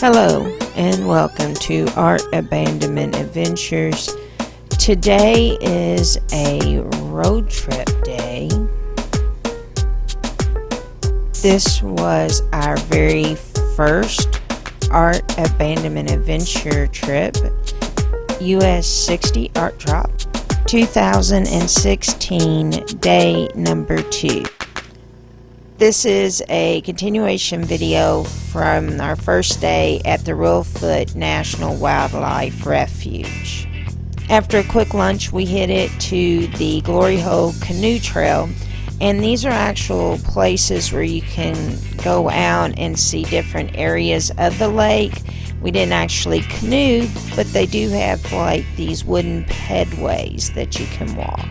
Hello and welcome to Art Abandonment Adventures. Today is a road trip day. This was our very first Art Abandonment Adventure trip, US 60 Art Drop, 2016, day number 2. This is a continuation video from our first day at the Reelfoot National Wildlife Refuge. After a quick lunch, we headed to the Glory Hole Canoe Trail, and these are actual places where you can go out and see different areas of the lake. We didn't actually canoe, but they do have like these wooden pedways that you can walk.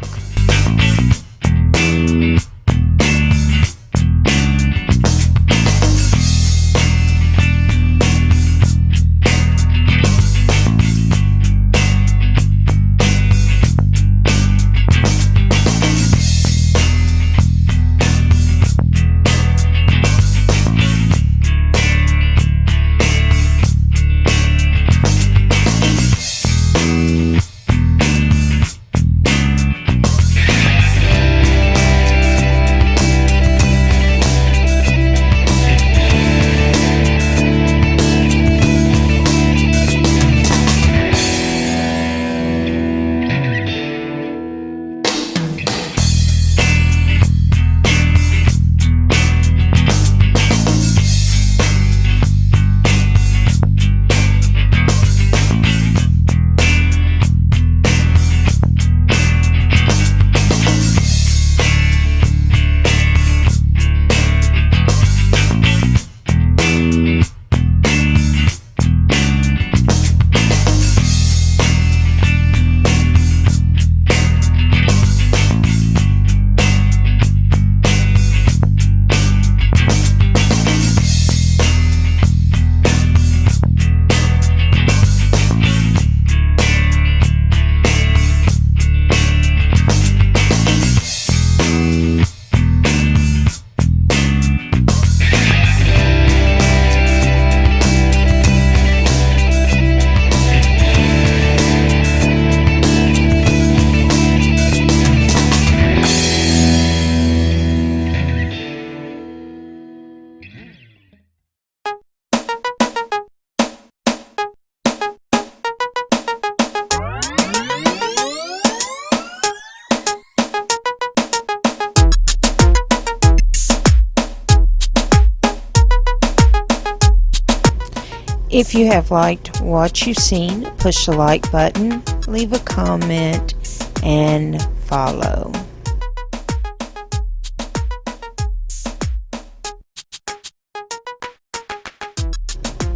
If you have liked what you've seen, push the like button, leave a comment, and follow.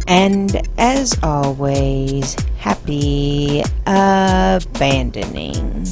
And as always, happy abandoning.